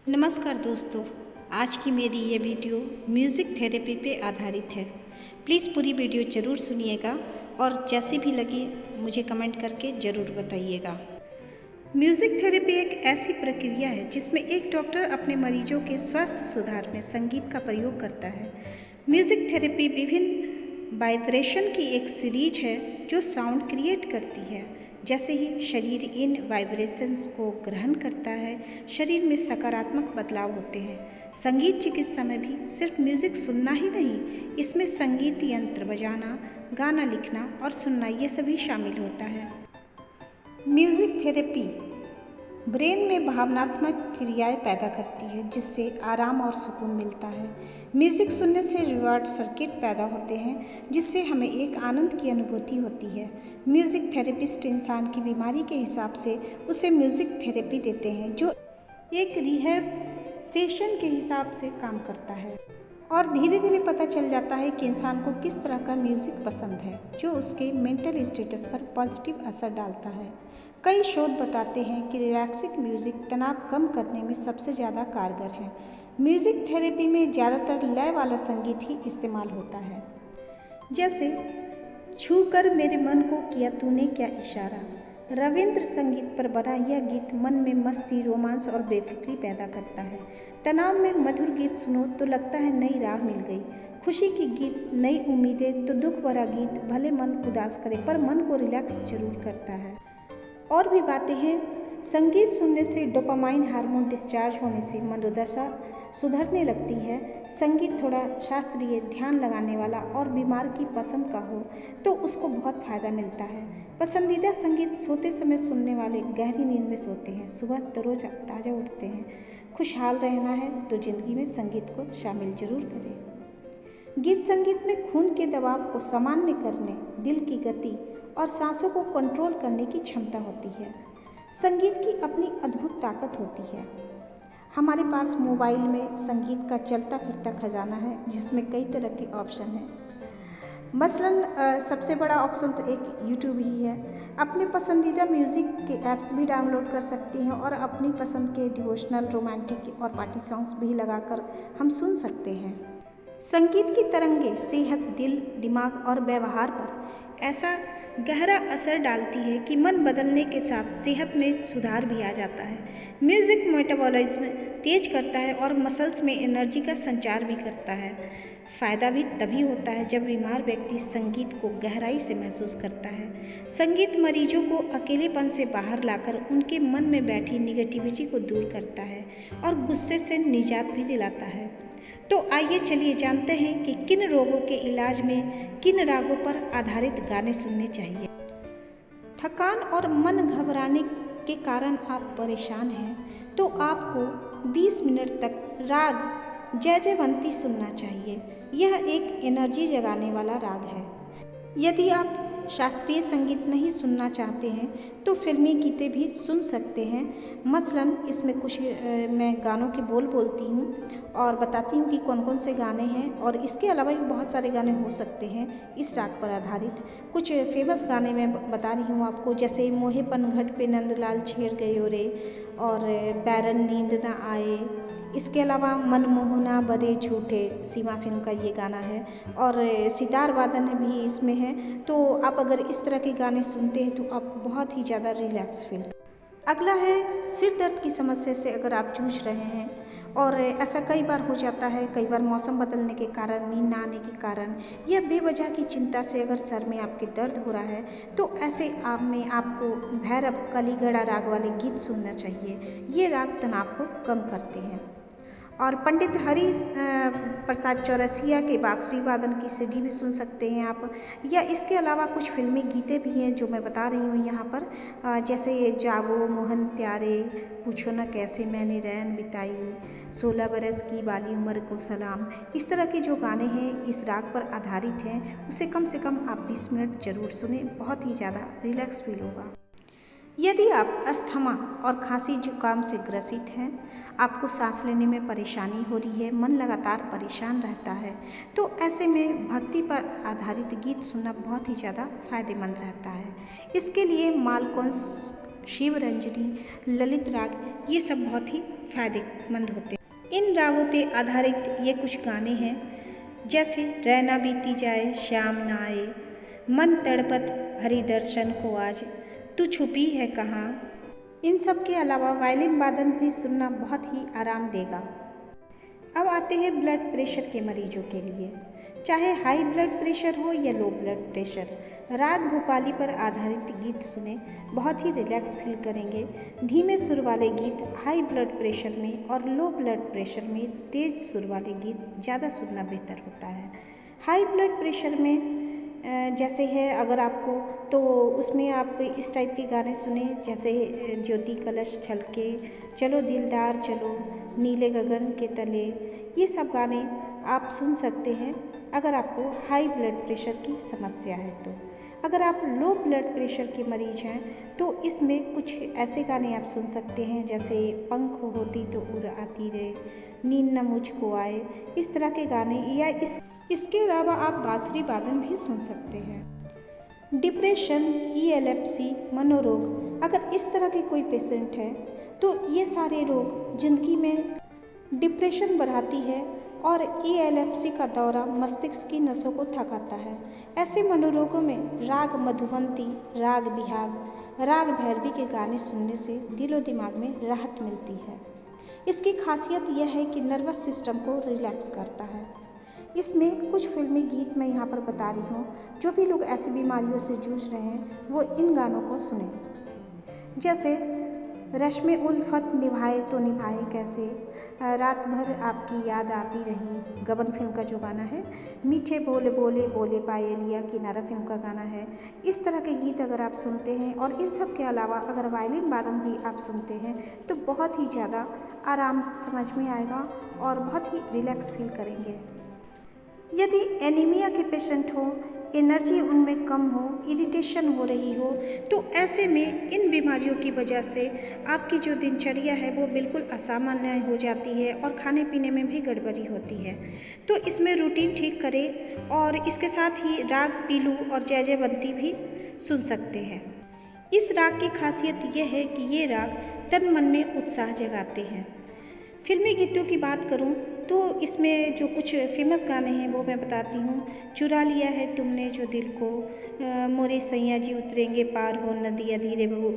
नमस्कार दोस्तों, आज की मेरी ये वीडियो म्यूज़िक थेरेपी पे आधारित है। प्लीज़ पूरी वीडियो ज़रूर सुनिएगा और जैसी भी लगी मुझे कमेंट करके ज़रूर बताइएगा। म्यूज़िक थेरेपी एक ऐसी प्रक्रिया है जिसमें एक डॉक्टर अपने मरीजों के स्वास्थ्य सुधार में संगीत का प्रयोग करता है। म्यूज़िक थेरेपी विभिन्न वाइब्रेशन की एक सीरीज है जो साउंड क्रिएट करती है। जैसे ही शरीर इन वाइब्रेशंस को ग्रहण करता है, शरीर में सकारात्मक बदलाव होते हैं। संगीत चिकित्सा में भी सिर्फ म्यूज़िक सुनना ही नहीं, इसमें संगीत यंत्र बजाना, गाना लिखना और सुनना ये सभी शामिल होता है। म्यूज़िक थेरेपी ब्रेन में भावनात्मक क्रियाएं पैदा करती है जिससे आराम और सुकून मिलता है। म्यूज़िक सुनने से रिवॉर्ड सर्किट पैदा होते हैं जिससे हमें एक आनंद की अनुभूति होती है। म्यूज़िक थेरेपिस्ट इंसान की बीमारी के हिसाब से उसे म्यूज़िक थेरेपी देते हैं जो एक रिहैब सेशन के हिसाब से काम करता है और धीरे धीरे पता चल जाता है कि इंसान को किस तरह का म्यूज़िक पसंद है जो उसके मेंटल स्टेटस पर पॉजिटिव असर डालता है। कई शोध बताते हैं कि रिलैक्सिंग म्यूज़िक तनाव कम करने में सबसे ज़्यादा कारगर है। म्यूज़िक थेरेपी में ज़्यादातर लय वाला संगीत ही इस्तेमाल होता है, जैसे छू कर मेरे मन को किया तूने क्या इशारा। रविंद्र संगीत पर बना यह गीत मन में मस्ती, रोमांस और बेफिक्री पैदा करता है। तनाव में मधुर गीत सुनो तो लगता है नई राह मिल गई। खुशी की गीत नई उम्मीदें तो दुख भरा गीत भले मन उदास करे पर मन को रिलैक्स जरूर करता है। और भी बातें हैं। संगीत सुनने से डोपामाइन हार्मोन डिस्चार्ज होने से मनोदशा सुधरने लगती है। संगीत थोड़ा शास्त्रीय, ध्यान लगाने वाला और बीमार की पसंद का हो तो उसको बहुत फ़ायदा मिलता है। पसंदीदा संगीत सोते समय सुनने वाले गहरी नींद में सोते हैं, सुबह तरोज ताज़ा उठते हैं। खुशहाल रहना है तो ज़िंदगी में संगीत को शामिल जरूर करें। गीत संगीत में खून के दबाव को सामान्य करने, दिल की गति और सांसों को कंट्रोल करने की क्षमता होती है। संगीत की अपनी अद्भुत ताकत होती है। हमारे पास मोबाइल में संगीत का चलता फिरता खजाना है जिसमें कई तरह के ऑप्शन हैं। मसलन सबसे बड़ा ऑप्शन तो एक यूट्यूब ही है। अपने पसंदीदा म्यूज़िक के ऐप्स भी डाउनलोड कर सकती हैं और अपनी पसंद के डिवोशनल, रोमांटिक और पार्टी सॉन्ग्स भी लगाकर हम सुन सकते हैं। संगीत की तरंगें सेहत, दिल, दिमाग और व्यवहार पर ऐसा गहरा असर डालती है कि मन बदलने के साथ सेहत में सुधार भी आ जाता है। म्यूज़िक मेटाबॉलिज्म तेज करता है और मसल्स में एनर्जी का संचार भी करता है। फ़ायदा भी तभी होता है जब बीमार व्यक्ति संगीत को गहराई से महसूस करता है। संगीत मरीजों को अकेलेपन से बाहर लाकर उनके मन में बैठी निगेटिविटी को दूर करता है और गुस्से से निजात भी दिलाता है। तो आइए चलिए जानते हैं कि किन रोगों के इलाज में किन रागों पर आधारित गाने सुनने चाहिए। थकान और मन घबराने के कारण आप परेशान हैं तो आपको 20 मिनट तक राग जयजयवंती सुनना चाहिए। यह एक एनर्जी जगाने वाला राग है। यदि आप शास्त्रीय संगीत नहीं सुनना चाहते हैं तो फिल्मी गीतें भी सुन सकते हैं। मसलन इसमें कुछ मैं गानों के बोल बोलती हूँ और बताती हूँ कि कौन कौन से गाने हैं और इसके अलावा भी बहुत सारे गाने हो सकते हैं इस राग पर आधारित। कुछ फेमस गाने मैं बता रही हूँ आपको, जैसे मोहे पनघट पे नंदलाल छेड़ गयो रे और बैरन नींद ना आए। इसके अलावा मनमोहना बड़े झूठे, सीमा फिल्म का ये गाना है और सितार वादन भी इसमें है। तो आप अगर इस तरह के गाने सुनते हैं तो आप बहुत ही ज़्यादा रिलैक्स फील। अगला है सिर दर्द की समस्या से अगर आप जूझ रहे हैं और ऐसा कई बार हो जाता है, कई बार मौसम बदलने के कारण, नींद ना आने के कारण या बेवजह की चिंता से अगर सर में आपके दर्द हो रहा है तो ऐसे आप में आपको भैरव, कलीगढ़ा राग वाले गीत सुनना चाहिए। ये राग तनाव को कम करते हैं। और पंडित हरि प्रसाद चौरसिया के बांसुरी वादन की सीडी भी सुन सकते हैं आप, या इसके अलावा कुछ फिल्मी गीतें भी हैं जो मैं बता रही हूँ यहाँ पर, जैसे ये जागो मोहन प्यारे, पूछो न कैसे मैंने रैन बिताई, 16 बरस की बाली उम्र को सलाम। इस तरह के जो गाने हैं इस राग पर आधारित हैं उसे कम से कम आप 20 मिनट ज़रूर सुने, बहुत ही ज़्यादा रिलैक्स फील होगा। यदि आप अस्थमा और खांसी जुकाम से ग्रसित हैं, आपको सांस लेने में परेशानी हो रही है, मन लगातार परेशान रहता है, तो ऐसे में भक्ति पर आधारित गीत सुनना बहुत ही ज़्यादा फायदेमंद रहता है। इसके लिए मालकंस, शिवरंजनी, ललित राग ये सब बहुत ही फायदेमंद होते हैं। इन रागों पे आधारित ये कुछ गाने हैं, जैसे रैना बीती जाए शाम ना आए, मन तड़पत हरि दर्शन को आज, तू छुपी है कहाँ। इन सब के अलावा वायलिन वादन भी सुनना बहुत ही आराम देगा। अब आते हैं ब्लड प्रेशर के मरीजों के लिए। चाहे हाई ब्लड प्रेशर हो या लो ब्लड प्रेशर, राग भूपाली पर आधारित गीत सुने, बहुत ही रिलैक्स फील करेंगे। धीमे सुर वाले गीत हाई ब्लड प्रेशर में और लो ब्लड प्रेशर में तेज सुर वाले गीत ज़्यादा सुनना बेहतर होता है। हाई ब्लड प्रेशर में जैसे है अगर आपको, तो उसमें आप इस टाइप के गाने सुने, जैसे ज्योति कलश छलके, चलो दिलदार चलो, नीले गगन के तले। ये सब गाने आप सुन सकते हैं अगर आपको हाई ब्लड प्रेशर की समस्या है। तो अगर आप लो ब्लड प्रेशर के मरीज हैं तो इसमें कुछ ऐसे गाने आप सुन सकते हैं, जैसे पंख होती तो उड़ आती रे, नींद न मुझको आए, इस तरह के गाने। या इसके अलावा आप बांसुरी वादन भी सुन सकते हैं। डिप्रेशन, ELFC, मनोरोग, अगर इस तरह के कोई पेशेंट है तो ये सारे रोग जिंदगी में डिप्रेशन बढ़ाती है और ELFC का दौरा मस्तिष्क की नसों को थकाता है। ऐसे मनोरोगों में राग मधुवंती, राग बिहाग, राग भैरवी के गाने सुनने से दिलो दिमाग में राहत मिलती है। इसकी खासियत यह है कि नर्वस सिस्टम को रिलैक्स करता है। इसमें कुछ फिल्मी गीत मैं यहाँ पर बता रही हूँ। जो भी लोग ऐसी बीमारियों से जूझ रहे हैं वो इन गानों को सुने, जैसे रश्मे उल्फत निभाए तो निभाए कैसे, रात भर आपकी याद आती रही, गबन फिल्म का जो गाना है, मीठे बोले बोले बोले पायलिया, किनारा फिल्म का गाना है। इस तरह के गीत अगर आप सुनते हैं और इन सब के अलावा अगर वायलिन वादन भी आप सुनते हैं तो बहुत ही ज़्यादा आराम समझ में आएगा और बहुत ही रिलैक्स फील करेंगे। यदि एनीमिया के पेशेंट हो, एनर्जी उनमें कम हो, इरिटेशन हो रही हो, तो ऐसे में इन बीमारियों की वजह से आपकी जो दिनचर्या है वो बिल्कुल असामान्य हो जाती है और खाने पीने में भी गड़बड़ी होती है। तो इसमें रूटीन ठीक करें और इसके साथ ही राग पीलू और जयजयवंती भी सुन सकते हैं। इस राग की खासियत यह है कि ये राग तन मन में उत्साह जगाते हैं। फिल्मी गीतों की बात करूं तो इसमें जो कुछ फेमस गाने हैं वो मैं बताती हूँ। चुरा लिया है तुमने जो दिल को, मोरे सैया जी उतरेंगे पार हो नदिया धीरे बहू,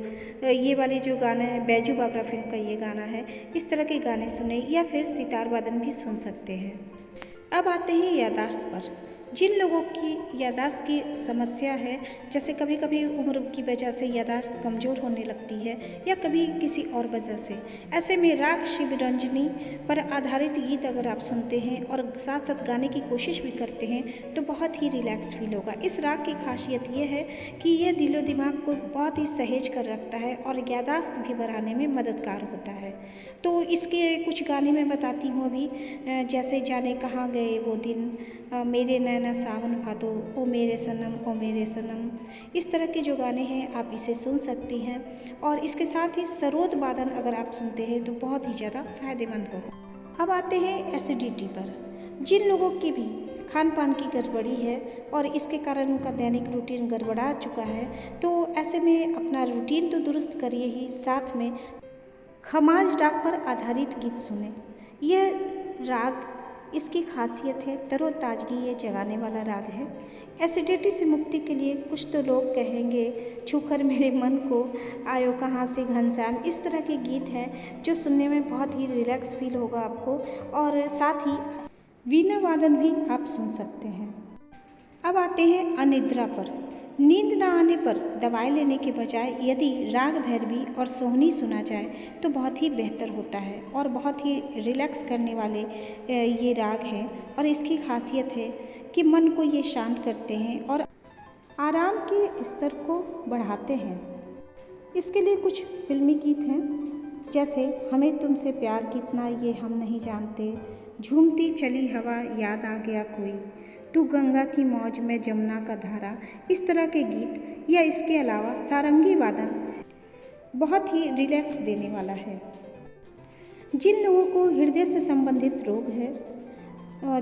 ये वाले जो गाना है बैजू बावरा फिल्म का ये गाना है। इस तरह के गाने सुने या फिर सितार वादन भी सुन सकते हैं। अब आते हैं यादाश्त पर। जिन लोगों की यादाश्त की समस्या है, जैसे कभी कभी उम्र की वजह से यादाश्त कमज़ोर होने लगती है या कभी किसी और वजह से, ऐसे में राग शिवरंजनी पर आधारित गीत अगर आप सुनते हैं और साथ साथ गाने की कोशिश भी करते हैं तो बहुत ही रिलैक्स फील होगा। इस राग की खासियत ये है कि यह दिलो दिमाग को बहुत ही सहेज कर रखता है और यादाश्त भी बढ़ाने में मददगार होता है। तो इसके कुछ गाने मैं बताती हूँ अभी, जैसे जाने कहाँ गए वो दिन, मेरे नैना सावन भादो, ओ मेरे सनम ओ मेरे सनम। इस तरह के जो गाने हैं आप इसे सुन सकती हैं और इसके साथ ही सरोद वादन अगर आप सुनते हैं तो बहुत ही ज़्यादा फायदेमंद होगा। अब आते हैं एसिडिटी पर। जिन लोगों की भी खान पान की गड़बड़ी है और इसके कारण उनका दैनिक रूटीन गड़बड़ा चुका है, तो ऐसे में अपना रूटीन तो दुरुस्त करिए ही, साथ में खमाज राग पर आधारित गीत सुने। यह राग, इसकी खासियत है तरोताजगी ये जगाने वाला राग है। एसिडिटी से मुक्ति के लिए कुछ तो लोग कहेंगे छूकर मेरे मन को, आयो कहाँ से घनश्याम, इस तरह के गीत हैं जो सुनने में बहुत ही रिलैक्स फील होगा आपको और साथ ही वीणा वादन भी आप सुन सकते हैं। अब आते हैं अनिद्रा पर। नींद न आने पर दवाई लेने के बजाय यदि राग भैरवी और सोहनी सुना जाए तो बहुत ही बेहतर होता है और बहुत ही रिलैक्स करने वाले ये राग हैं और इसकी खासियत है कि मन को ये शांत करते हैं और आराम के स्तर को बढ़ाते हैं। इसके लिए कुछ फिल्मी गीत हैं, जैसे हमें तुमसे प्यार कितना ये हम नहीं जानते, झूमती चली हवा याद आ गया कोई, तू गंगा की मौज में जमुना का धारा। इस तरह के गीत या इसके अलावा सारंगी वादन बहुत ही रिलैक्स देने वाला है। जिन लोगों को हृदय से संबंधित रोग है,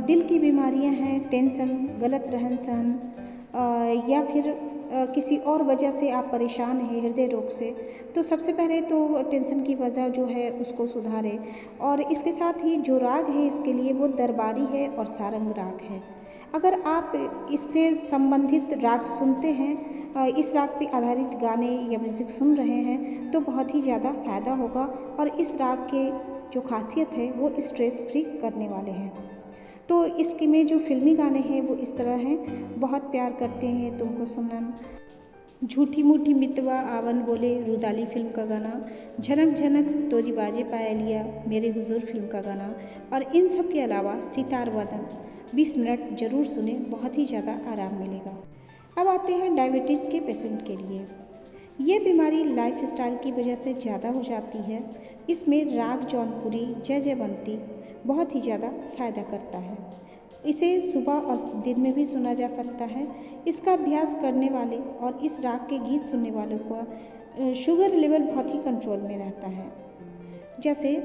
दिल की बीमारियां हैं, टेंशन, गलत रहन सहन या फिर किसी और वजह से आप परेशान हैं हृदय रोग से, तो सबसे पहले तो टेंशन की वजह जो है उसको सुधारें। और इसके साथ ही जो राग है इसके लिए वो दरबारी है और सारंग राग है। अगर आप इससे संबंधित राग सुनते हैं, इस राग पे आधारित गाने या म्यूज़िक सुन रहे हैं, तो बहुत ही ज़्यादा फ़ायदा होगा। और इस राग के जो खासियत है वो स्ट्रेस फ्री करने वाले हैं। तो इसके में जो फिल्मी गाने हैं वो इस तरह हैं, बहुत प्यार करते हैं तुमको सनम, झूठी मूठी मितवा आवन बोले रुदाली फिल्म का गाना, झनक झनक तोरी बाजे पायलिया मेरे हुजूर फिल्म का गाना। और इन सब के अलावा सितार वादन 20 मिनट ज़रूर सुने, बहुत ही ज़्यादा आराम मिलेगा। अब आते हैं डायबिटीज़ के पेशेंट के लिए। ये बीमारी लाइफस्टाइल की वजह से ज़्यादा हो जाती है। इसमें राग जौनपुरी जय जयवंती बहुत ही ज़्यादा फ़ायदा करता है। इसे सुबह और दिन में भी सुना जा सकता है। इसका अभ्यास करने वाले और इस राग के गीत सुनने वालों का शुगर लेवल बहुत ही कंट्रोल में रहता है। जैसे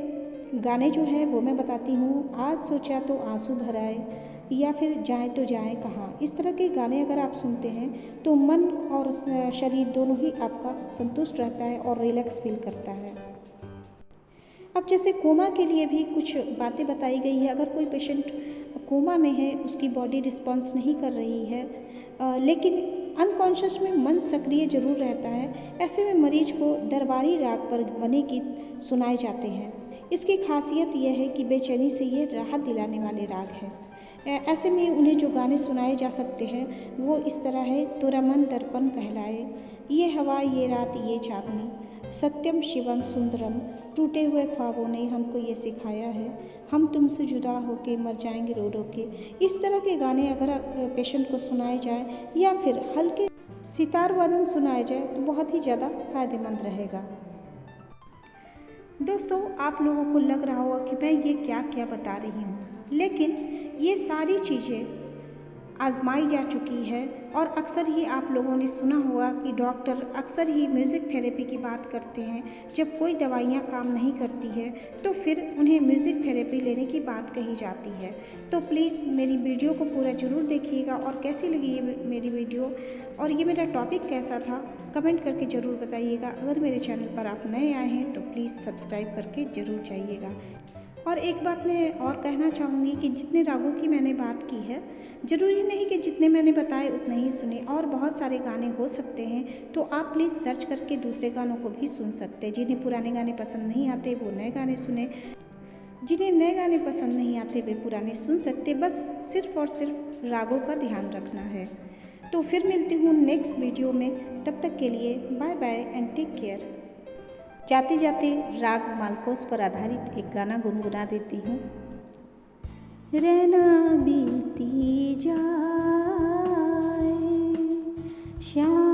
गाने जो हैं वो मैं बताती हूँ, आज सोचा तो आंसू भर आए, या फिर जाएं तो जाएं कहाँ। इस तरह के गाने अगर आप सुनते हैं तो मन और शरीर दोनों ही आपका संतुष्ट रहता है और रिलैक्स फील करता है। अब जैसे कोमा के लिए भी कुछ बातें बताई गई है। अगर कोई पेशेंट कोमा में है, उसकी बॉडी रिस्पॉन्स नहीं कर रही है, लेकिन अनकॉन्शियस में मन सक्रिय जरूर रहता है, ऐसे में मरीज को दरबारी राग पर बने गीत सुनाए जाते हैं। इसकी खासियत यह है कि बेचैनी से ये राहत दिलाने वाले राग है। ऐसे में उन्हें जो गाने सुनाए जा सकते हैं वो इस तरह है, तोरा मन दर्पण कहलाए, ये हवा ये रात ये चांदनी, सत्यम शिवम सुंदरम, टूटे हुए ख्वाबों ने हमको ये सिखाया है, हम तुमसे जुदा होके मर जाएंगे रो रो के। इस तरह के गाने अगर पेशेंट को सुनाए जाए या फिर हल्के सितार वादन सुनाए जाए तो बहुत ही ज़्यादा फायदेमंद रहेगा। दोस्तों, आप लोगों को लग रहा होगा कि मैं ये क्या क्या बता रही हूँ, लेकिन ये सारी चीज़ें आजमाई जा चुकी है। और अक्सर ही आप लोगों ने सुना होगा कि डॉक्टर अक्सर ही म्यूज़िक थेरेपी की बात करते हैं। जब कोई दवाइयाँ काम नहीं करती है तो फिर उन्हें म्यूज़िक थेरेपी लेने की बात कही जाती है। तो प्लीज़ मेरी वीडियो को पूरा ज़रूर देखिएगा, और कैसी लगी ये मेरी वीडियो और ये मेरा टॉपिक कैसा था कमेंट करके ज़रूर बताइएगा। अगर मेरे चैनल पर आप नए आए हैं तो प्लीज़ सब्सक्राइब करके ज़रूर जाइएगा। और एक बात मैं और कहना चाहूँगी कि जितने रागों की मैंने बात की है, ज़रूरी नहीं कि जितने मैंने बताए उतने ही सुने, और बहुत सारे गाने हो सकते हैं। तो आप प्लीज़ सर्च करके दूसरे गानों को भी सुन सकते हैं। जिन्हें पुराने गाने पसंद नहीं आते वो नए गाने सुने, जिन्हें नए गाने पसंद नहीं आते वे पुराने सुन सकते। बस सिर्फ़ और सिर्फ रागों का ध्यान रखना है। तो फिर मिलती हूँ नेक्स्ट वीडियो में, तब तक के लिए bye bye and take care. जाते जाते राग मालकोस पर आधारित एक गाना गुनगुना देती हूँ। रहना बीती जाए श्याम